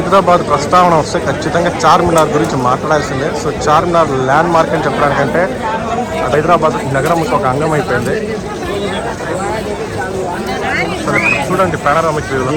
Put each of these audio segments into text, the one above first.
హైదరాబాద్ ప్రస్తావన వస్తే ఖచ్చితంగా చార్మినార్ గురించి మాట్లాడాల్సిందే. సో చార్మినార్ ల్యాండ్ మార్క్ అని చెప్పడానికంటే హైదరాబాద్ నగరం ఒక అంగం అయిపోయింది. చూడండి పానరామిక్ వ్యూలో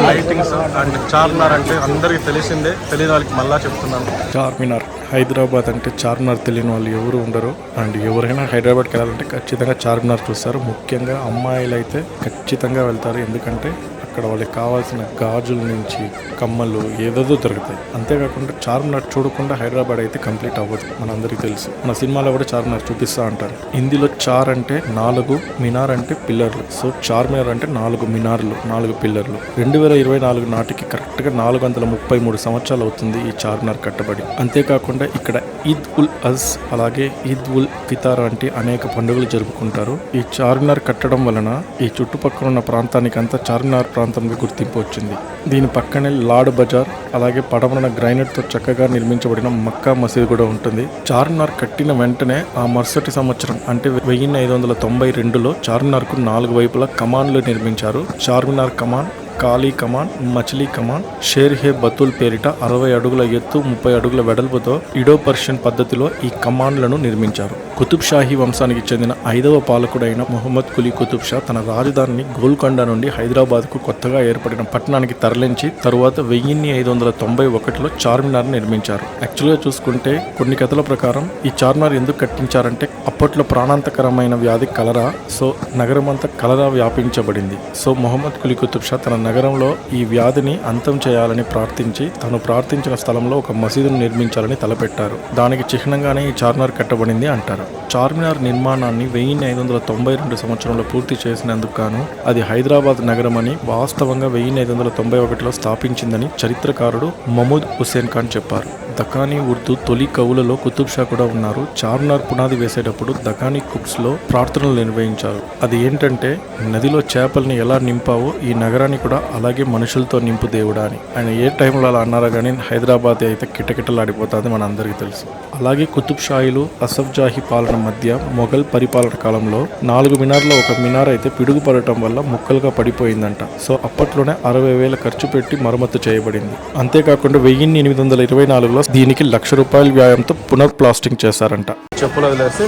లైటింగ్స్ అండ్ చార్మినార్ అంటే అందరికీ తెలిసిందే, తెలియని వాళ్ళకి మళ్ళా చెప్తున్నాను. చార్మినార్ హైదరాబాద్ అంటే చార్మినార్ తెలియని వాళ్ళు ఎవరు ఉండరు. అండ్ ఎవరైనా హైదరాబాద్కి వెళ్ళాలంటే ఖచ్చితంగా చార్మినార్ చూస్తారు. ముఖ్యంగా అమ్మాయిలు అయితే ఖచ్చితంగా వెళ్తారు, ఎందుకంటే అక్కడ వాళ్ళకి కావాల్సిన గాజుల నుంచి కమ్మలు ఏదేదో దొరుకుతాయి. అంతేకాకుండా చార్మినార్ చూడకుండా హైదరాబాద్ అయితే కంప్లీట్ అవ్వదు, మనందరికీ తెలుసు. మన సినిమాలో కూడా చార్మినార్ చూపిస్తూ అంటారు. హిందీలో చార్ అంటే 4, మినార్ అంటే పిల్లర్లు. సో చార్మినార్ అంటే 4 మినార్లు, 4 పిల్లర్లు. 2024 నాటికి కరెక్ట్గా 433 సంవత్సరాలు అవుతుంది ఈ చార్మినార్ కట్టబడి. అంతేకాకుండా ఇక్కడ ఈద్ ఉల్ అజ్ అలాగే ఈద్ ఉల్ ఫితార్ వంటి అనేక పండుగలు జరుపుకుంటారు. ఈ చార్మినార్ కట్టడం వలన ఈ చుట్టుపక్కల ఉన్న ప్రాంతానికి అంతా చార్మినార్ ప్రాంతంగా గుర్తింపు వచ్చింది. దీని పక్కనే లాడ్ బజార్ అలాగే పడమరన గ్రైనైట్ తో చక్కగా నిర్మించబడిన మక్కా మసీదు కూడా ఉంటుంది. చార్మినార్ కట్టిన వెంటనే ఆ మరుసటి సంవత్సరం అంటే 1592లో చార్మినార్ కు 4 వైపులా కమాన్లు నిర్మించారు. చార్మినార్ కమాన్, కాళీ కమాన్, మచిలీ కమాన్, షేర్ హే బతుల్ పేరిట 60 అడుగుల ఎత్తు 30 అడుగుల వెడల్పుతో ఇడో పర్షియన్ పద్ధతిలో ఈ కమాన్లను నిర్మించారు. కుతుబ్ షాహీ వంశానికి చెందిన 5వ పాలకుడైన మొహమ్మద్ కులీ కుతుబ్ షా తన రాజధానిని గోల్కొండ నుండి హైదరాబాద్ కు కొత్తగా ఏర్పడిన పట్టణానికి తరలించి తరువాత 1591లో చార్మినార్ నిర్మించారు. యాక్చువల్గా చూసుకుంటే కొన్ని కథల ప్రకారం ఈ చార్మినార్ ఎందుకు కట్టించారంటే అప్పట్లో ప్రాణాంతకరమైన వ్యాధి కలరా. సో నగరమంతా కలరా వ్యాపించబడింది. సో మొహమ్మద్ కులీ కుతుబ్ షా తన నగరంలో ఈ వ్యాధిని అంతం చేయాలని ప్రార్థించి తను ప్రార్థించిన స్థలంలో ఒక మసీదును నిర్మించాలని తలపెట్టారు. దానికి చిహ్నంగానే ఈ చార్మినార్ కట్టబడింది అంటారు. చార్మినార్ నిర్మాణాన్ని 1592 సంవత్సరంలో పూర్తి చేసినందుకు గాను అది హైదరాబాద్ నగరం అని వాస్తవంగా 1591లో స్థాపించిందని చరిత్రకారుడు మహమూద్ హుస్సేన్ ఖాన్ చెప్పారు. దకానీ ఉర్దూ తొలి కవులలో కుతుబ్ షా కూడా ఉన్నారు. చార్మినార్ పునాది వేసేటప్పుడు దకానీ కుక్స్ లో ప్రార్థనలు నిర్వహించారు. అది ఏంటంటే నదిలో చేపల్ని ఎలా నింపావో ఈ నగరాన్ని కూడా అలాగే మనుషులతో నింపు దేవుడా అని. ఆయన ఏ టైంలో అలా అన్నారో కానీ హైదరాబాద్ అయితే కిటకిటలాడిపోతుంది, మన అందరికీ తెలుసు. అలాగే కుతుబ్ షాహీలు అసఫ్ జాహీ పాలన మధ్య మొఘల్ పరిపాలన కాలంలో 4 మినార్లో ఒక మినార్ అయితే పిడుగుపడటం వల్ల ముక్కలుగా పడిపోయిందంట. సో అప్పట్లోనే 60,000 ఖర్చు పెట్టి మరమ్మతు చేయబడింది. అంతేకాకుండా 1824లో దీనికి ₹1,00,000 వ్యయంతో పునర్ప్లాస్టింగ్ చేశారంట. చెప్పులు వదిలేసి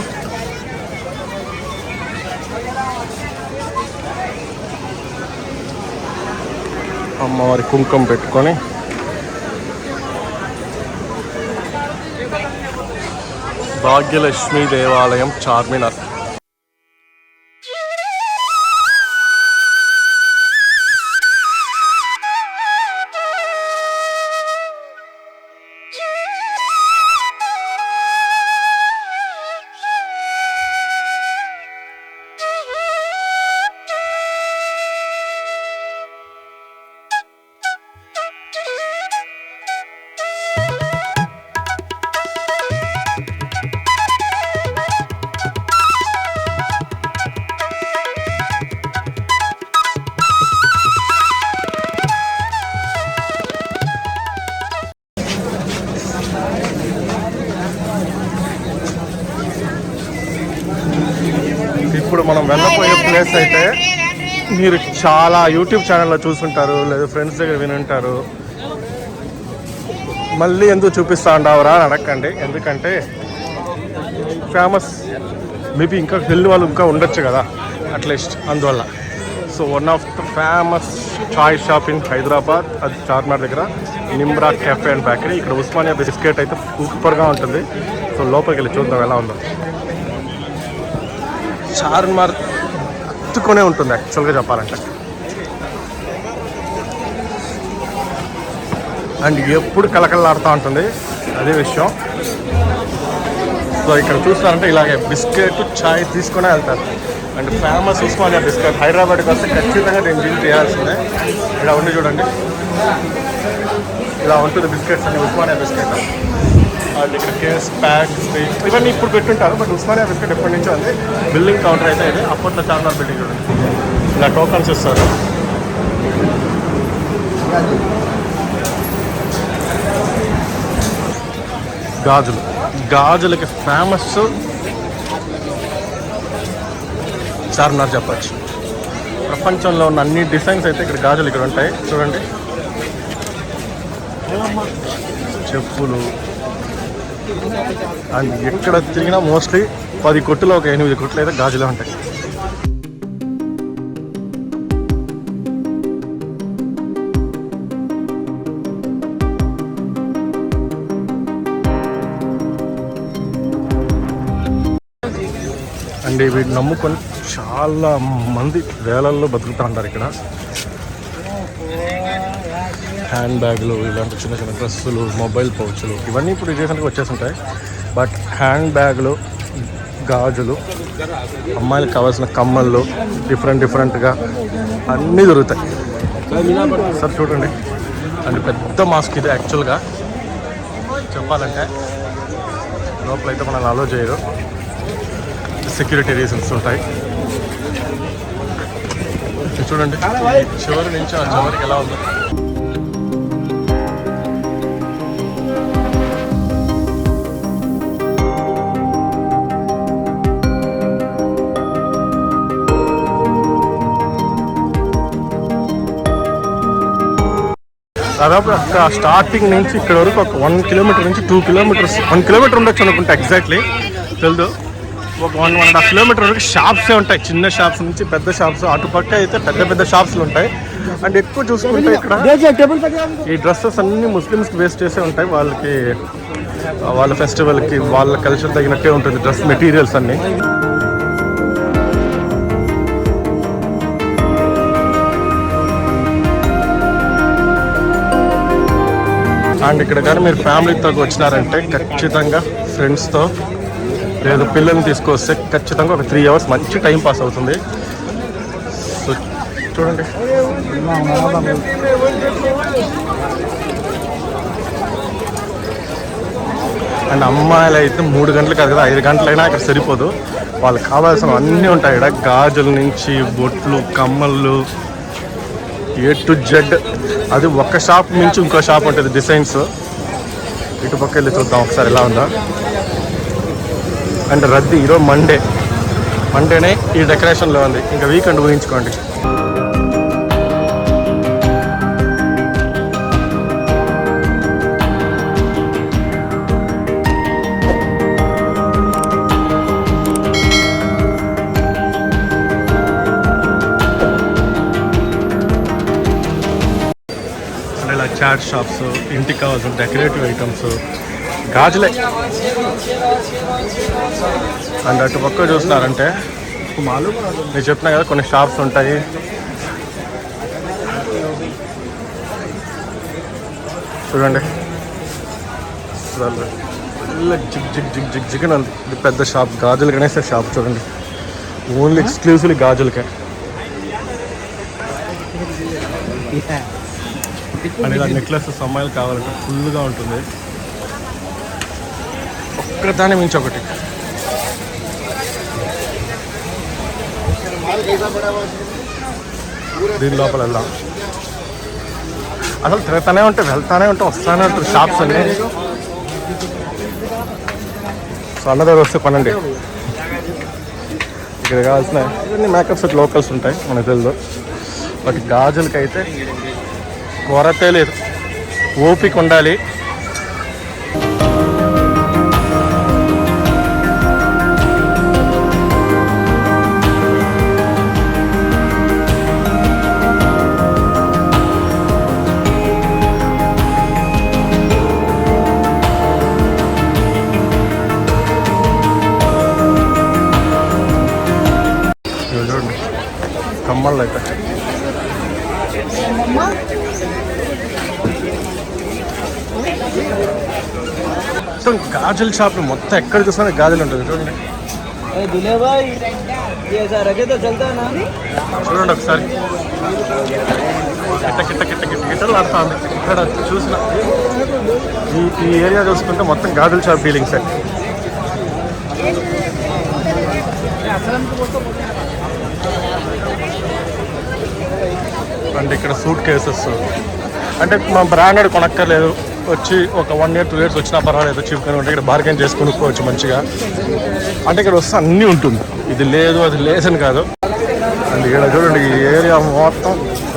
అమ్మవారి కుంకుమ పెట్టుకొని భాగ్యలక్ష్మి దేవాలయం చార్మినార్. ఇప్పుడు మనం వెళ్ళబోయే ప్లేస్ అయితే మీరు చాలా యూట్యూబ్ ఛానల్లో చూసుంటారు, లేదా ఫ్రెండ్స్ దగ్గర వినుంటారు. మళ్ళీ ఎందుకు చూపిస్తా ఉండవరా అని అడగండి, ఎందుకంటే ఫేమస్. మేబీ ఇంకా తెలియని వాళ్ళు ఇంకా ఉండొచ్చు కదా అట్లీస్ట్, అందువల్ల. So one of the famous chai shop in Hyderabad, అది చార్మినార్ దగ్గర నిమ్రా కెఫే అండ్ బేకరీ. ఇక్కడ ఉస్మానియా బిస్కెట్ అయితే సూపర్గా ఉంటుంది. సో లోపలికి వెళ్ళి చూద్దాం ఎలా ఉందో. చార్మినార్ అత్తుకొనే ఉంటుంది యాక్చువల్గా చెప్పాలంటే. అండ్ ఎప్పుడు కలకలలాడుతూ ఉంటుంది, అదే విషయం. సో ఇక్కడ చూస్తారంటే ఇలాగే బిస్కెట్ చాయ్ తీసుకునే వెళ్తారు. And famous Osmania biscuit. హైదరాబాద్కి వస్తే ఖచ్చితంగా నేను విజిట్ చేయాల్సిందే. ఇలా ఉండి చూడండి, ఇలా ఉంటుంది బిస్కెట్స్ అన్ని, ఉస్మానియా బిస్కెట్. అండ్ ఇక్కడ కేస్ ప్యాక్ స్వీట్ ఇవన్నీ ఇప్పుడు పెట్టుంటారు, బట్ ఉస్మానియా బిస్కెట్ ఎప్పటి నుంచో ఉంది. బిల్డింగ్ కౌంటర్ అయితే ఇది, అప్పట్లో చార్మినార్ బిల్డింగ్ చూడండి. ఇలా టోకన్స్ ఇస్తారు. గాజులకి ఫేమస్ చార్మినార్ చెప్పచ్చు. ప్రపంచంలో ఉన్న అన్ని డిజైన్స్ అయితే ఇక్కడ గాజులు ఇక్కడ ఉంటాయి చూడండి. చెప్పులు అండ్ ఎక్కడ తిరిగినా మోస్ట్లీ 10 కొట్టులో ఒక 8 కొట్లు అయితే గాజులే ఉంటాయి. అండ్ వీటిని నమ్ముకొని చాలా మంది వేలల్లో బతుకుతూ ఉంటారు ఇక్కడ. హ్యాండ్ బ్యాగులు, ఇలాంటి చిన్న చిన్న డ్రెస్సులు, మొబైల్ పౌచులు ఇవన్నీ ఇప్పుడు రీసెంట్గా వచ్చేస్తుంటాయి. బట్ హ్యాండ్ బ్యాగులు, గాజులు, అమ్మాయిలకు కావాల్సిన కమ్మళ్ళు డిఫరెంట్గా అన్నీ దొరుకుతాయి. సార్ చూడండి, అండ్ పెద్ద మాస్క్ ఇది. యాక్చువల్గా చెప్పాలంటే లోపలైతే మనల్ని అలో చేయరు, సెక్యూరిటీ రీజన్స్ ఉంటాయి. చూడండి చివరి నుంచి ఆ చివరికి ఎలా ఉందో. దాదాపు అక్కడ స్టార్టింగ్ నుంచి ఇక్కడ వరకు ఒక 1 కిలోమీటర్ నుంచి 2 కిలోమీటర్స్, 1 కిలోమీటర్ ఉండొచ్చు అనుకుంటా, ఎగ్జాక్ట్లీ తెలియదు. ఒక 1.5 కిలోమీటర్ వరకు షాప్సే ఉంటాయి. చిన్న షాప్స్ నుంచి పెద్ద షాప్స్, అటుపక్క అయితే పెద్ద షాప్స్లు ఉంటాయి. అండ్ ఎక్కువ చూసుకుంటే ఇక్కడ ఈ డ్రెస్సెస్ అన్ని ముస్లిమ్స్కి వేస్ట్ చేసే ఉంటాయి. వాళ్ళ ఫెస్టివల్కి వాళ్ళ కల్చర్ తగినట్టే ఉంటుంది డ్రెస్ మెటీరియల్స్ అన్నీ. అండ్ ఇక్కడ కానీ మీరు ఫ్యామిలీతో వచ్చినారంటే ఖచ్చితంగా ఫ్రెండ్స్తో లేదా పిల్లల్ని తీసుకొస్తే ఖచ్చితంగా ఒక 3 అవర్స్ మంచి టైం పాస్ అవుతుంది. సో చూడండి, అండ్ అమ్మాయిలు అయితే 3 గంటలు కాదు కదా, 5 గంటలైనా ఇక్కడ సరిపోదు. వాళ్ళకి కావాల్సిన అన్నీ ఉంటాయి ఇక్కడ. గాజుల నుంచి బొట్లు, కమ్మళ్ళు, A to Z. అది ఒక షాప్ నుంచి ఇంకో షాప్ ఉంటుంది డిజైన్స్. ఇటు పక్క వెళ్ళి చూద్దాం ఒకసారి ఎలా ఉందా. అండ్ రద్దీ ఈరోజు మండేనే ఈ డెకరేషన్లో ఉంది. ఇంకా వీకెండ్ ఊహించుకోండి. ఇలా చాట్ షాప్స్, ఇంటికి కావాల్సిన డెకరేటివ్ ఐటమ్స్, గాజులే. అండ్ అటు పక్క చూస్తున్నారంటే నేను చెప్పినా కదా కొన్ని షాప్స్ ఉంటాయి. చూడండి జిగ్ ఉంది. ఇది పెద్ద షాప్, గాజులు గణేసే షాప్. చూడండి, ఓన్లీ ఎక్స్క్లూజివ్లీ గాజులకే. అండ్ ఇలా నెక్లెసెస్ అమ్మాయిలు కావాలంటే ఫుల్గా ఉంటుంది, ఒక్కదాన్ని మించి ఒకటి. దీని లోపల వెళ్దాం. అసలు తిరుగుతానే ఉంటాయి, వెళ్తానే ఉంటాం, వస్తానే ఉంటారు షాప్స్ అన్నీ. సో అన్న దగ్గర వస్తే కొనండి. ఇక్కడ కావాల్సిన ఇవన్నీ మేకప్ సెట్ లోకల్స్ ఉంటాయి, మనకు తెలుసు. బట్ గాజులకి అయితే కొరతే లేదు, ఓపిక ఉండాలి. చూడండి కమ్మళ్ళు అయితే గాజుల షాప్ మొత్తం ఎక్కడ చూసినా గాజులు ఉంటుంది. చూడండి చూడండి ఒకసారి గిట్టలు ఆడుతా ఉంది. ఇక్కడ చూసిన ఈ ఏరియా చూసుకుంటే మొత్తం గాజుల షాప్ ఫీలింగ్స్. అండ్ ఇక్కడ సూట్ కేసెస్ అంటే మా బ్రాండెడ్ కొనక్కర్లేదు, వచ్చి ఒక 1 year 2 years వచ్చినా పర్వాలేదు, చీప్గానే ఉంటే ఇక్కడ బార్గెన్ చేసి కొనుక్కోవచ్చు మంచిగా. అంటే ఇక్కడ వస్తే అన్నీ ఉంటుంది, ఇది లేదు అది లేదని కాదు. అండ్ ఇక్కడ చూడండి ఈ ఏరియా మొత్తం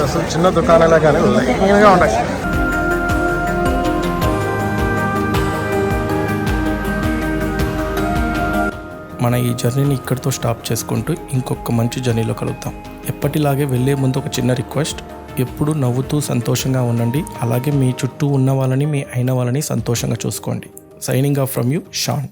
అసలు చిన్న దుకాణాలే కానీ లైన్గా ఉన్నాయి. మన ఈ జర్నీని ఇక్కడితో స్టాప్ చేసుకుంటూ ఇంకొక మంచి జర్నీలో కలుద్దాం. ఎప్పటిలాగే వెళ్ళే ముందు ఒక చిన్న రిక్వెస్ట్, ఎప్పుడు నవ్వుతూ సంతోషంగా ఉండండి. అలాగే మీ చుట్టూ ఉన్న వాళ్ళని, మీ అయిన వాళ్ళని సంతోషంగా చూసుకోండి. Signing off from you, Shan.